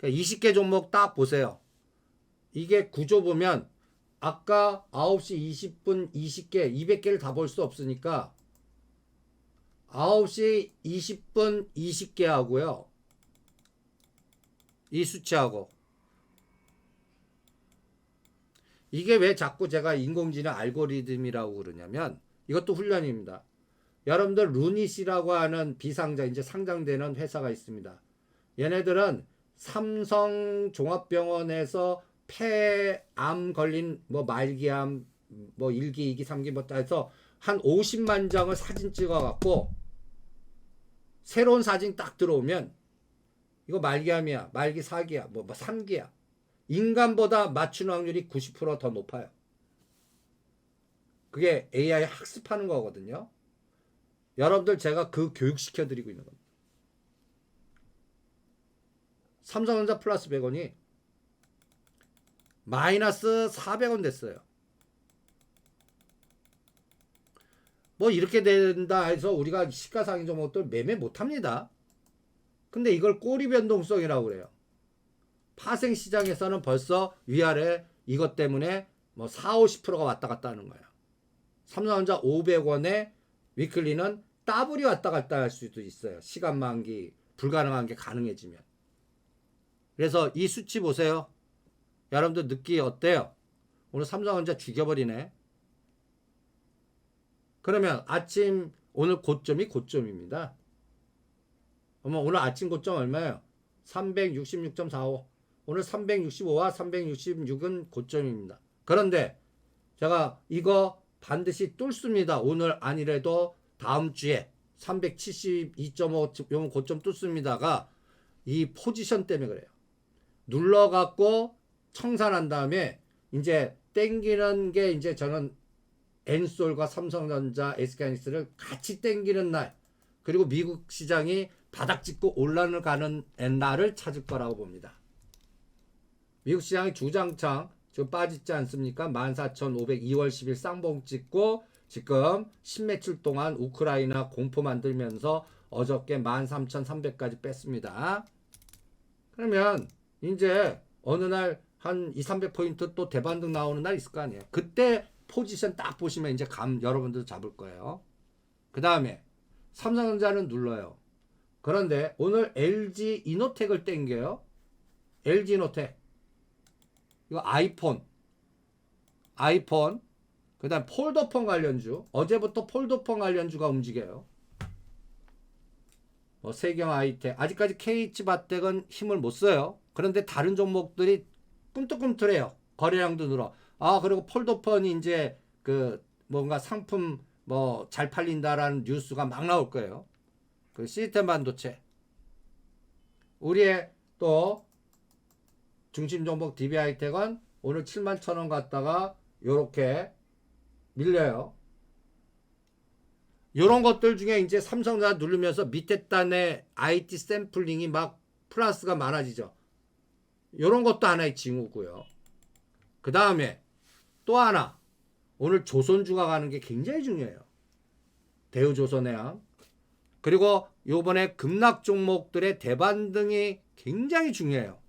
그러니까 20개 종목 딱 보세요. 이게 구조 보면 아까 9시 20분 20개, 200개를 다 볼 수 없으니까 9시 20분 20개 하고요. 이 수치하고. 이게 왜 자꾸 제가 인공지능 알고리즘이라고 그러냐면 이것도 훈련입니다. 여러분들 루닛이라고 하는 비상장, 이제 상장되는 회사가 있습니다. 얘네들은 삼성 종합병원에서 폐암 걸린 뭐 말기암 뭐 1기, 2기, 3기 뭐 해서 한 50만 장을 사진 찍어 갖고 새로운 사진 딱 들어오면 이거 말기암이야, 말기 4기야, 뭐 3기야. 인간보다 맞추는 확률이 90%더 높아요. 그게 AI 학습하는 거거든요. 여러분들 제가 그 교육시켜 드리고 있는 겁니다. 삼성전자 플러스 100원이 마이너스 400원 됐어요. 뭐 이렇게 된다 해서 우리가 시가상위 종목들 매매 못합니다. 근데 이걸 꼬리 변동성이라고 그래요. 파생시장에서는 벌써 위아래 이것 때문에 뭐 4, 50%가 왔다 갔다 하는 거예요. 삼성전자 500원에 위클리는 더블이 왔다 갔다 할 수도 있어요. 시간 만기 불가능한 게 가능해지면. 그래서 이 수치 보세요. 여러분들 느끼 어때요? 오늘 삼성전자 죽여버리네. 그러면 아침 오늘 고점이 고점입니다. 오늘 아침 고점 얼마예요? 366.45. 오늘 365와 366은 고점입니다. 그런데 제가 이거 반드시 뚫습니다. 오늘 아니래도 다음 주에 372.5 고점 뚫습니다가 이 포지션 때문에 그래요. 눌러갖고 청산한 다음에 이제 땡기는 게 이제 저는 엔솔과 삼성전자, SK하이닉스를 같이 땡기는 날, 그리고 미국 시장이 바닥 찍고 올라가는 날을 찾을 거라고 봅니다. 미국 시장이 주장창 지금 빠지지 않습니까? 14,500 2월 10일 쌍봉 찍고 지금 10매출 동안 우크라이나 공포 만들면서 어저께 13,300까지 뺐습니다. 그러면 이제 어느 날 한 2, 300포인트 또 대반등 나오는 날 있을 거 아니에요. 그때 포지션 딱 보시면 이제 여러분들 잡을 거예요. 그 다음에 삼성전자는 눌러요. 그런데 오늘 LG 이노텍을 땡겨요. LG 이노텍. 이거 아이폰. 그 다음 폴더폰 관련주. 어제부터 폴더폰 관련주가 움직여요. 뭐 세경 아이텍. 아직까지 KH바텍은 힘을 못 써요. 그런데 다른 종목들이 꿈틀꿈틀해요. 거래량도 늘어. 그리고 폴더폰이 이제 그 뭔가 상품 뭐 잘 팔린다라는 뉴스가 막 나올 거예요. 그 시스템 반도체. 우리의 또 중심 종목 DB하이텍은 오늘 71,000원 갔다가 요렇게 밀려요. 요런 것들 중에 이제 삼성전자 누르면서 밑에 단에 IT 샘플링이 막 플러스가 많아지죠. 요런 것도 하나의 징후고요. 그 다음에 또 하나, 오늘 조선주가 가는 게 굉장히 중요해요. 대우조선해양. 그리고 요번에 급락 종목들의 대반등이 굉장히 중요해요.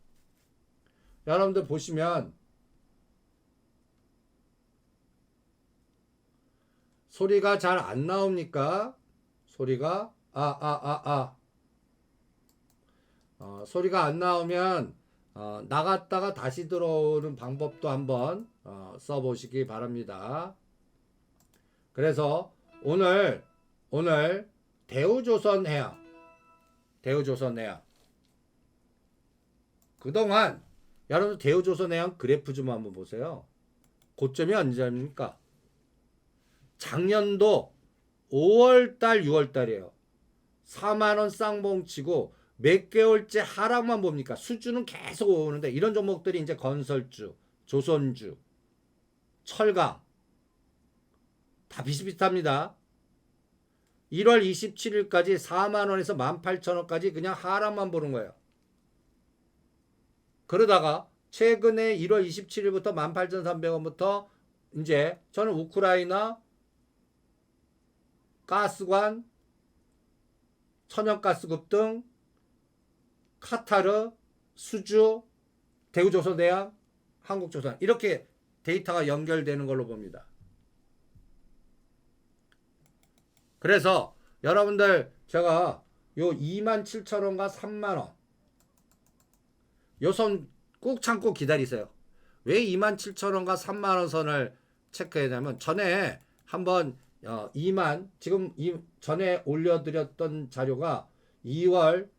여러분들 보시면 소리가 잘 안 나옵니까? 소리가 소리가 안 나오면 나갔다가 다시 들어오는 방법도 한번 써보시기 바랍니다. 그래서 오늘 대우조선해양 그동안 여러분 대우조선해양 그래프 좀 한번 보세요. 고점이 언제입니까? 작년도 5월달 6월달이에요. 4만원 쌍봉 치고 몇 개월째 하락만 봅니까? 수주는 계속 오는데 이런 종목들이 이제 건설주, 조선주, 철강 다 비슷비슷합니다. 1월 27일까지 4만원에서 18,000원까지 그냥 하락만 보는 거예요. 그러다가 최근에 1월 27일부터 18,300원부터 이제 저는 우크라이나 가스관, 천연가스 급등, 카타르, 수주, 대우조선해양, 한국조선 이렇게 데이터가 연결되는 걸로 봅니다. 그래서 여러분들 제가 요 27,000원과 3만원 요 선 꼭 참고 기다리세요. 왜 27,000원과 3만원 선을 체크했냐면 전에 한번 2만 지금 전에 올려드렸던 자료가 2월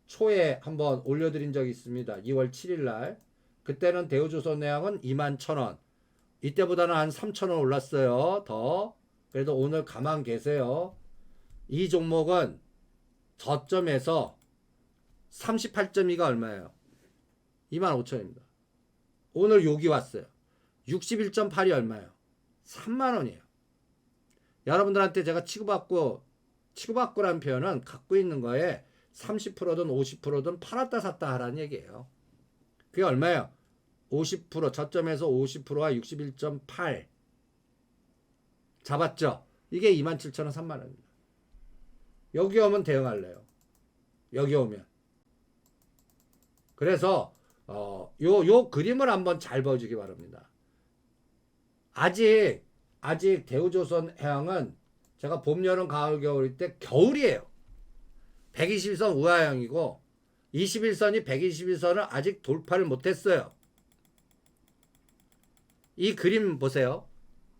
초에 한번 올려드린 적이 있습니다. 2월 7일 날 그때는 대우조선해양은 21,000원 이때보다는 한 3,000원 올랐어요. 더 그래도 오늘 가만 계세요. 이 종목은 저점에서 38.2가 얼마예요? 25,000원입니다. 오늘 여기 왔어요. 61.8이 얼마예요? 3만원이에요. 여러분들한테 제가 치고받고라는 표현은 갖고 있는 거에 30%든 50%든 팔았다 샀다 하라는 얘기예요. 그게 얼마예요? 50% 저점에서 50%와 61.8 잡았죠? 이게 27,000원 3만원입니다. 여기 오면 대응할래요. 여기 오면. 그래서 요 그림을 한번 잘 봐주기 바랍니다. 아직 대우조선해양은 제가 봄, 여름, 가을, 겨울일 때 겨울이에요. 121선 우하형이고 21선이 121선을 아직 돌파를 못했어요. 이 그림 보세요.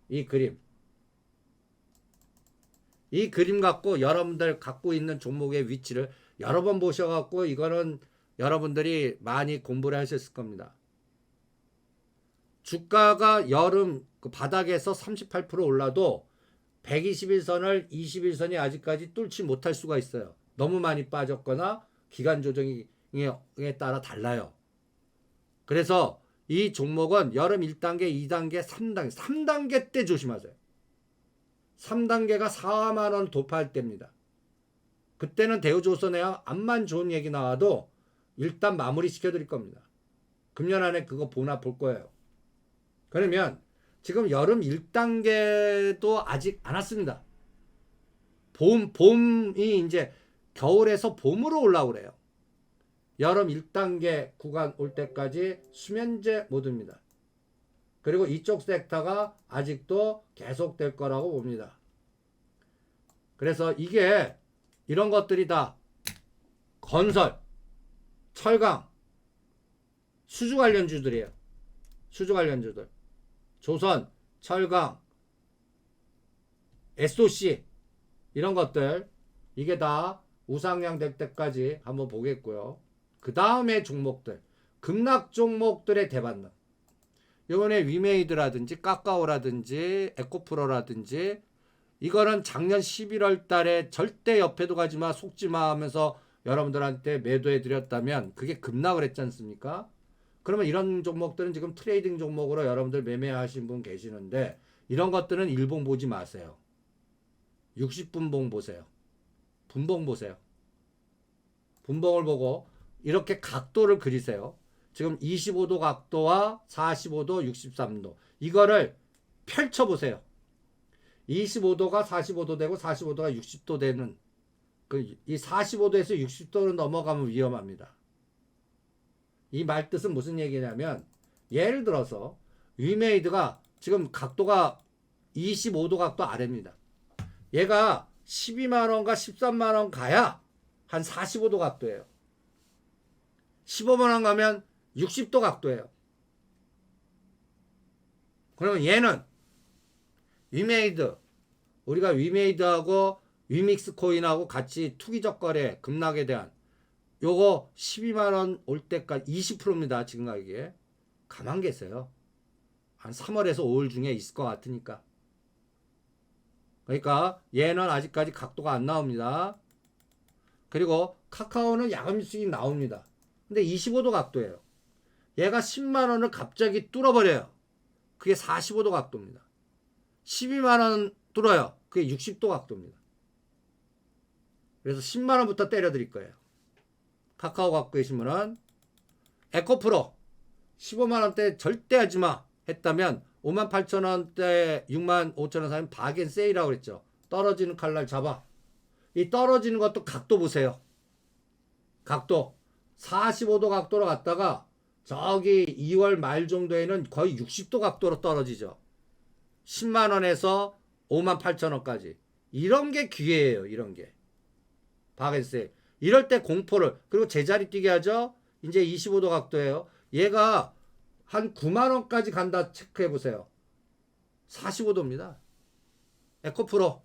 이 그림 갖고 여러분들 갖고 있는 종목의 위치를 여러 번 보셔갖고 이거는 여러분들이 많이 공부를 하셨을 겁니다. 주가가 여름 그 바닥에서 38% 올라도 121선을 21선이 아직까지 뚫지 못할 수가 있어요. 너무 많이 빠졌거나 기간 조정에 따라 달라요. 그래서 이 종목은 여름 1단계, 2단계, 3단계 때 조심하세요. 3단계가 4만원 도파할 때입니다. 그때는 대우조선해양 암만 좋은 얘기 나와도 일단 마무리 시켜드릴 겁니다. 금년 안에 그거 보나 볼 거예요. 그러면 지금 여름 1단계도 아직 안 왔습니다. 봄이 이제 겨울에서 봄으로 올라오래요. 여름 1단계 구간 올 때까지 수면제 모드입니다. 그리고 이쪽 섹터가 아직도 계속될 거라고 봅니다. 그래서 이게 이런 것들이 다 건설, 철강, 수주 관련주들이에요. 수주 관련주들. 조선, 철강, SOC 이런 것들 이게 다 우상향 될 때까지 한번 보겠고요. 그 다음에 종목들 급락 종목들의 대반등. 이번에 위메이드라든지 카카오라든지 에코프로라든지 이거는 작년 11월 달에 절대 옆에도 가지마 속지마 하면서 여러분들한테 매도해 드렸다면 그게 급락을 했지 않습니까? 그러면 이런 종목들은 지금 트레이딩 종목으로 여러분들 매매하신 분 계시는데 이런 것들은 일봉 보지 마세요. 60분봉 보세요. 분봉 보세요. 분봉을 보고 이렇게 각도를 그리세요. 지금 25도 각도와 45도, 63도 이거를 펼쳐보세요. 25도가 45도 되고 45도가 60도 되는 이 45도에서 60도로 넘어가면 위험합니다. 이 말뜻은 무슨 얘기냐면 예를 들어서 위메이드가 지금 각도가 25도 각도 아래입니다. 얘가 12만원과 13만원 가야 한 45도 각도예요. 15만원 가면 60도 각도예요. 그러면 얘는 위메이드 우리가 위메이드하고 위믹스 코인하고 같이 투기적 거래 급락에 대한 요거 12만원 올 때까지 20%입니다. 지금 가격에. 가만 계세요. 한 3월에서 5월 중에 있을 것 같으니까. 그러니까 얘는 아직까지 각도가 안 나옵니다. 그리고 카카오는 야간 수익이 나옵니다. 근데 25도 각도예요. 얘가 10만원을 갑자기 뚫어버려요. 그게 45도 각도입니다. 12만원 뚫어요. 그게 60도 각도입니다. 그래서 10만원부터 때려드릴 거예요. 카카오 갖고 계신 분은 에코프로 15만원대 절대 하지마 했다면 58,000원대 65,000원 사면 바겐 세일이라고 그랬죠. 떨어지는 칼날 잡아. 이 떨어지는 것도 각도 보세요. 각도 45도 각도로 갔다가 저기 2월 말 정도에는 거의 60도 각도로 떨어지죠. 10만 원에서 5만 8천 원까지. 이런 게 기회예요. 이런 게. 바겐세. 이럴 때 공포를, 그리고 제자리 뛰게 하죠. 이제 25도 각도예요. 얘가 한 9만 원까지 간다 체크해 보세요. 45도입니다. 에코프로.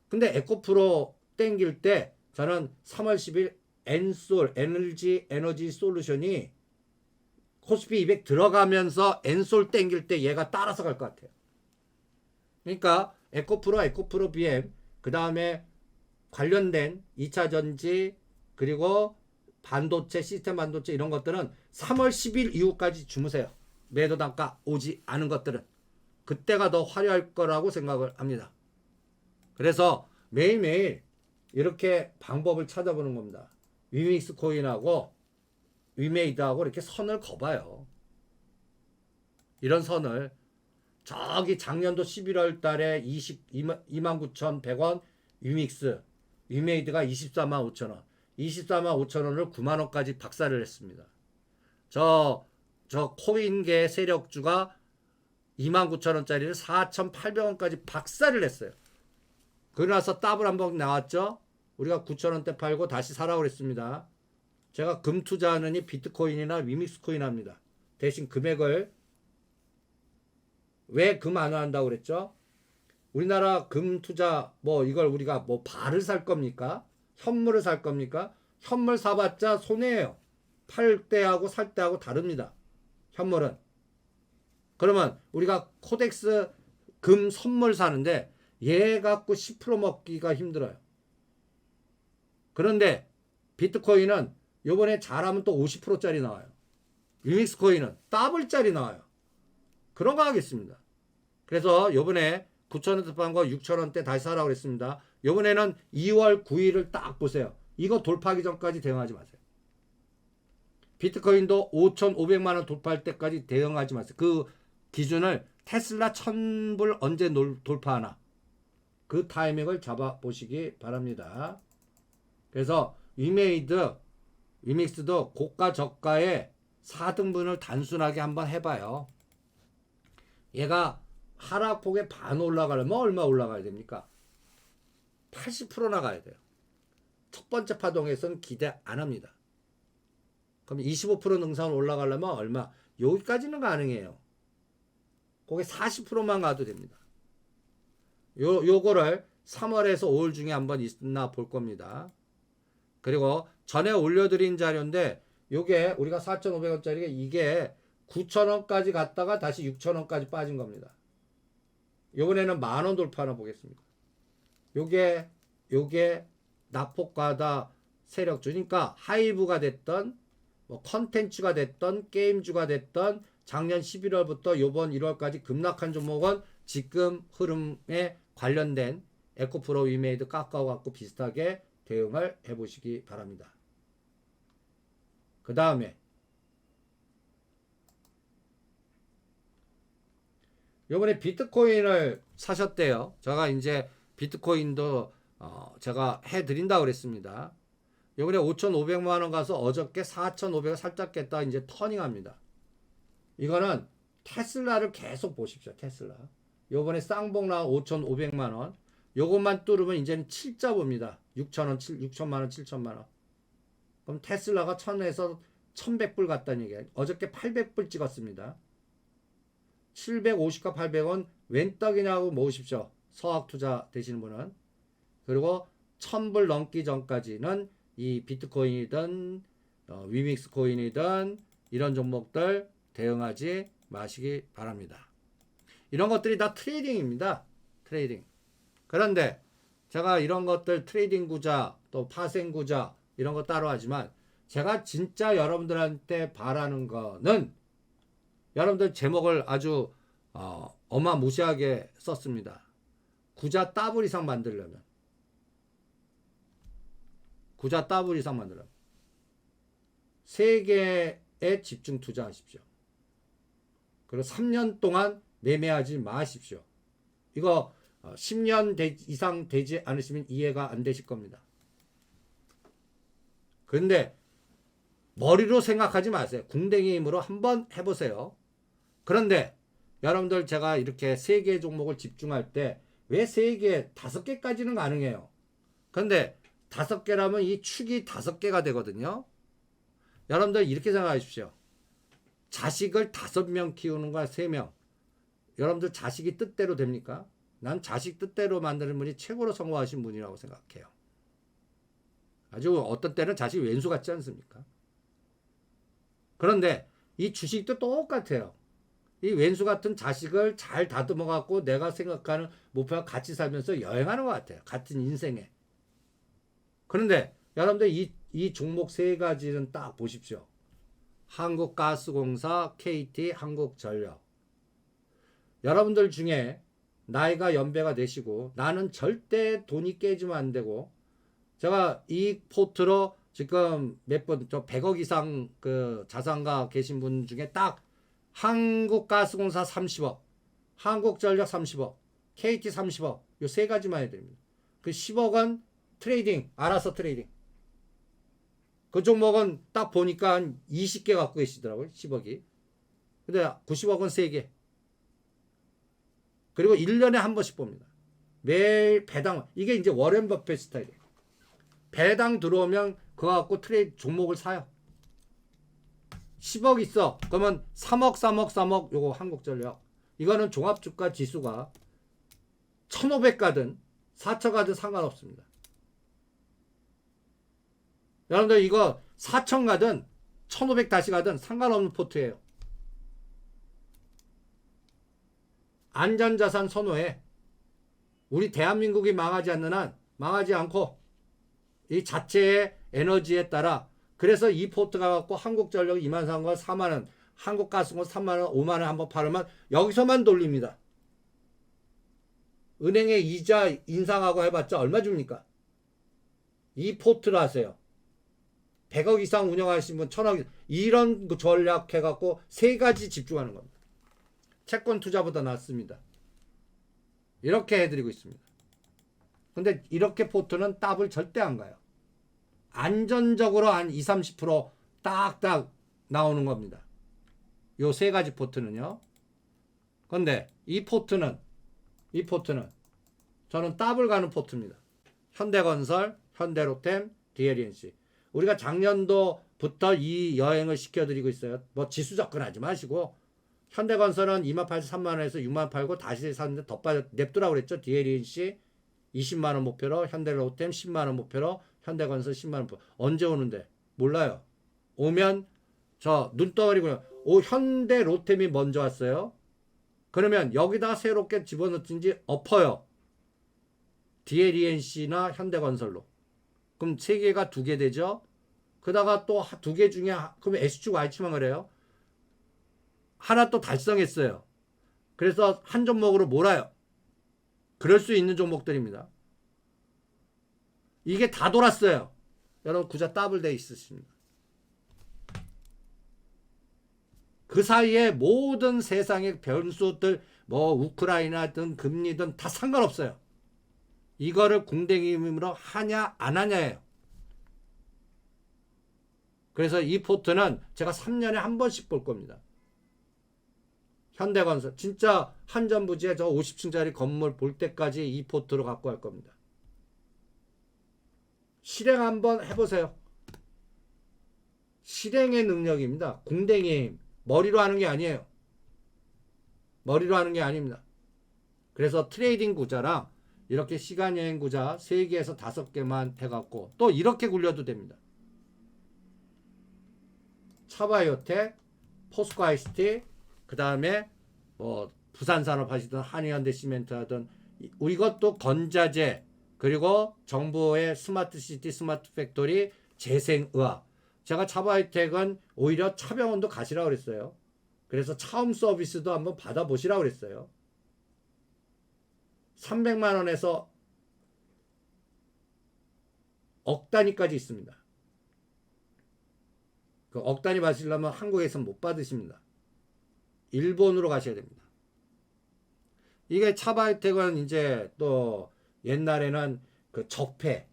근데 에코프로 땡길 때 저는 3월 10일 엔솔 에너지 솔루션이 코스피 200 들어가면서 엔솔 땡길 때 얘가 따라서 갈 것 같아요. 그러니까 에코프로 BM, 그 다음에 관련된 2차 전지, 그리고 반도체, 시스템 반도체 이런 것들은 3월 10일 이후까지 주무세요. 매도 단가 오지 않은 것들은. 그때가 더 화려할 거라고 생각을 합니다. 그래서 매일매일 이렇게 방법을 찾아보는 겁니다. 위믹스 코인하고 위메이드하고 이렇게 선을 그어봐요. 이런 선을 저기 작년도 11월 달에 29,100원 위믹스, 위메이드가 24만 5천 원, 24만 5천 원을 9만 원까지 박살을 했습니다. 저 코인계 세력주가 29,000원짜리를 4,800원까지 박살을 했어요. 그러고 나서 더블 한번 나왔죠. 우리가 9,000원대 팔고 다시 사라고 그랬습니다. 제가 금 투자하느니 비트코인이나 위믹스 코인 합니다. 대신 금액을, 왜 금 안 한다고 그랬죠? 우리나라 금 투자 이걸 우리가 발을 살 겁니까? 현물을 살 겁니까? 현물 사봤자 손해예요. 팔 때하고 살 때하고 다릅니다. 현물은. 그러면 우리가 코덱스 금 선물 사는데 얘 갖고 10% 먹기가 힘들어요. 그런데 비트코인은 요번에 잘하면 또 50%짜리 나와요. 위믹스 코인은 더블짜리 나와요. 그런 거 하겠습니다. 그래서 요번에 9,000원대 판 거 6,000원대 다시 사라고 그랬습니다. 요번에는 2월 9일을 딱 보세요. 이거 돌파하기 전까지 대응하지 마세요. 비트코인도 5,500만 원 돌파할 때까지 대응하지 마세요. 그 기준을 테슬라 1,000불 언제 돌파하나, 그 타이밍을 잡아보시기 바랍니다. 그래서 위믹스도 고가 저가의 4등분을 단순하게 한번 해봐요. 얘가 하락폭에 반 올라가려면 얼마 올라가야 됩니까? 80%나 가야 돼요. 첫 번째 파동에서는 기대 안 합니다. 그럼 25% 능선 올라가려면 얼마? 여기까지는 가능해요. 거기 40%만 가도 됩니다. 요거를 3월에서 5월 중에 한번 있나 볼 겁니다. 그리고 전에 올려드린 자료인데, 요게 우리가 4,500원짜리가 이게 9,000원까지 갔다가 다시 6,000원까지 빠진 겁니다. 요번에는 만원 돌파나 보겠습니다. 요게 낙폭과다 세력주니까 하이브가 됐던 컨텐츠가 됐던 게임주가 됐던 작년 11월부터 요번 1월까지 급락한 종목은 지금 흐름에 관련된 에코프로 위메이드 카카오 갖고 비슷하게 대응을 해보시기 바랍니다. 그 다음에 요번에 비트코인을 사셨대요. 제가 이제 비트코인도 제가 해드린다고 그랬습니다. 요번에 5,500만 원 가서 어저께 4,500원 살짝 깼다 이제 터닝합니다. 이거는 테슬라를 계속 보십시오. 테슬라. 요번에 쌍봉 나온 5,500만 원. 요것만 뚫으면 이제는 7자 봅니다. 6,000원, 6천만 원, 7천만 원. 그럼 테슬라가 1,000에서 1,100불 갔다는 얘기예요. 어저께 800불 찍었습니다. 750과 800원 웬 떡이냐고 모으십시오. 서학 투자 되시는 분은. 그리고 1,000불 넘기 전까지는 이 비트코인이든 위믹스 코인이든 이런 종목들 대응하지 마시기 바랍니다. 이런 것들이 다 트레이딩입니다. 트레이딩. 그런데 제가 이런 것들 트레이딩 구자 또 파생 구자 이런 거 따로 하지만, 제가 진짜 여러분들한테 바라는 거는, 여러분들 제목을 아주 어마무시하게 썼습니다. 구자 더블 이상 만들려면, 구자 더블 이상 만들려면 3개에 집중 투자하십시오. 그리고 3년 동안 매매하지 마십시오. 이거 10년 이상 되지 않으시면 이해가 안 되실 겁니다. 그런데 머리로 생각하지 마세요. 궁뎅이 힘으로 한번 해보세요. 그런데 여러분들 제가 이렇게 3개의 종목을 집중할 때 왜 3개, 5개까지는 가능해요. 그런데 5개라면 이 축이 5개가 되거든요. 여러분들 이렇게 생각하십시오. 자식을 5명 키우는 거야, 3명. 여러분들 자식이 뜻대로 됩니까? 난 자식 뜻대로 만드는 분이 최고로 성공하신 분이라고 생각해요. 아주 어떤 때는 자식 왼수 같지 않습니까? 그런데 이 주식도 똑같아요. 이 왼수 같은 자식을 잘 다듬어 갖고 내가 생각하는 목표와 같이 살면서 여행하는 것 같아요. 같은 인생에. 그런데 여러분들 이 종목 3가지는 딱 보십시오. 한국가스공사, KT, 한국전력. 여러분들 중에 나이가 연배가 되시고 나는 절대 돈이 깨지면 안 되고 제가 이 포트로 지금 몇 번, 저 100억 이상 그 자산가 계신 분 중에 딱 한국가스공사 30억, 한국전력 30억, KT 30억, 요 3가지만 해야 됩니다. 그 10억은 트레이딩, 알아서 트레이딩. 그 종목은 딱 보니까 한 20개 갖고 계시더라고요, 10억이. 근데 90억은 3개. 그리고 1년에 한 번씩 봅니다. 매일 배당, 이게 이제 워렌 버핏 스타일이에요. 배당 들어오면 그거 갖고 트레이드 종목을 사요. 10억 있어. 그러면 3억, 3억, 3억, 요거 한국전력. 이거는 종합주가 지수가 1500 가든 4000 가든 상관없습니다. 여러분들 이거 4000 가든 1500 다시 가든 상관없는 포트예요. 안전자산 선호해. 우리 대한민국이 망하지 않는 한 망하지 않고 이 자체의 에너지에 따라 그래서 이 포트가 갖고 한국전력 23,000원 4만원, 한국가스공 3만원, 5만원 한번 팔으면 여기서만 돌립니다. 은행에 이자 인상하고 해봤자 얼마 줍니까? 이 포트를 하세요. 100억 이상 운영하시는 분 1000억 이런 전략 해갖고 3가지 집중하는 겁니다. 채권 투자보다 낫습니다. 이렇게 해드리고 있습니다. 근데 이렇게 포트는 더블 절대 안 가요. 안전적으로 한 20, 30% 딱딱 나오는 겁니다. 요 3가지 포트는요. 근데 이 포트는 저는 더블 가는 포트입니다. 현대건설, 현대로템, DLNC. 우리가 작년도부터 이 여행을 시켜드리고 있어요. 뭐 지수 접근하지 마시고 현대건설은 28,000, 3만원에서 6만원 팔고 다시 샀는데 더 빠져 냅두라고 그랬죠. DLNC 20만원 목표로, 현대로템 10만원 목표로, 현대건설 10만원 목표. 언제 오는데? 몰라요. 오면 저 눈덩어리고요. 현대로템이 먼저 왔어요. 그러면 여기다 새롭게 집어넣든지 엎어요. DLNC나 현대건설로. 그럼 3개가 2개 되죠. 그다가 또 2개 중에 그러면 S축 Y축만 그래요. 하나 또 달성했어요. 그래서 한 종목으로 몰아요. 그럴 수 있는 종목들입니다. 이게 다 돌았어요. 여러분 구자 더블돼 있으십니다. 그 사이에 모든 세상의 변수들 뭐 우크라이나든 금리든 다 상관없어요. 이거를 궁뎅이 힘으로 하냐 안 하냐예요. 그래서 이 포트는 제가 3년에 한 번씩 볼 겁니다. 현대건설 진짜 한전부지에 저 50층짜리 건물 볼 때까지 이 포트로 갖고 갈 겁니다. 실행 한번 해보세요. 실행의 능력입니다. 궁뎅이의 힘. 머리로 하는 게 아니에요. 머리로 하는 게 아닙니다. 그래서 트레이딩 구자랑 이렇게 시간여행 구자 3개에서 5개만 해갖고 또 이렇게 굴려도 됩니다. 차바이오텍, 포스코 ICT, 그 다음에 뭐 부산산업 하시든 한일현대시멘트 하든 이것도 건자재 그리고 정부의 스마트시티 스마트팩토리 재생의학. 제가 차바이오텍은 오히려 차병원도 가시라고 그랬어요. 그래서 차음 서비스도 한번 받아보시라고 그랬어요. 300만 원에서 억 단위까지 있습니다. 그 억 단위 받으시려면 한국에서는 못 받으십니다. 일본으로 가셔야 됩니다. 이게 차바이오텍은 이제 또 옛날에는 그 적폐,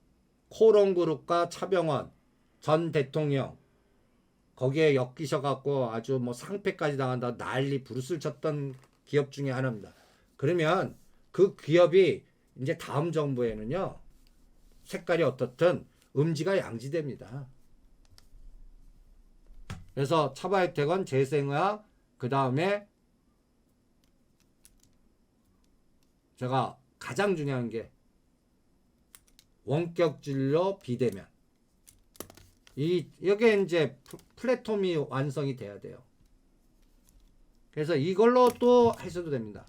코롱그룹과 차병원, 전 대통령 거기에 엮이셔갖고 아주 뭐 상패까지 당한다 난리 부르스를 쳤던 기업 중에 하나입니다. 그러면 그 기업이 이제 다음 정부에는요 색깔이 어떻든 음지가 양지됩니다. 그래서 차바이텍은 재생의학, 그 다음에 제가 가장 중요한 게 원격 진료 비대면. 여기에 이제 플랫폼이 완성이 돼야 돼요. 그래서 이걸로 또 하셔도 됩니다.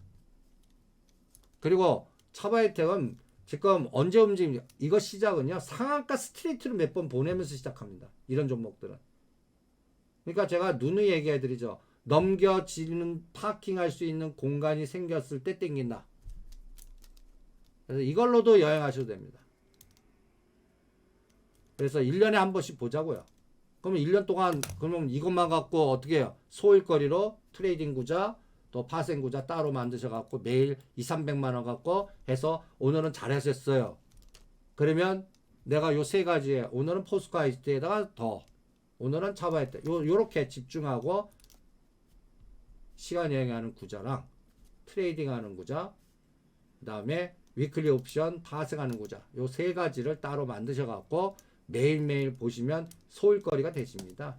그리고 차바이텍은 지금 언제 움직입니까? 이거 시작은요 상한가 스트레이트로 몇 번 보내면서 시작합니다. 이런 종목들은. 그러니까 제가 누누이 얘기해 드리죠. 넘겨지는 파킹할 수 있는 공간이 생겼을 때 땡긴다. 그래서 이걸로도 여행하셔도 됩니다. 그래서 1년에 한 번씩 보자고요. 그러면 1년 동안 그러면 이것만 갖고 어떻게 해요? 소일거리로 트레이딩 구자 또 파생 구자 따로 만드셔 갖고 매일 200~300만 원 갖고 해서 오늘은 잘하셨어요. 그러면 내가 요 세 가지에 오늘은 포스코아이스트에다가 더 오늘은 차바이텍 요렇게 집중하고 시간 여행하는 구자랑 트레이딩 하는 구자 그 다음에 위클리 옵션 파생하는 구자 요 세 가지를 따로 만드셔 갖고 매일매일 보시면 소일거리가 되십니다.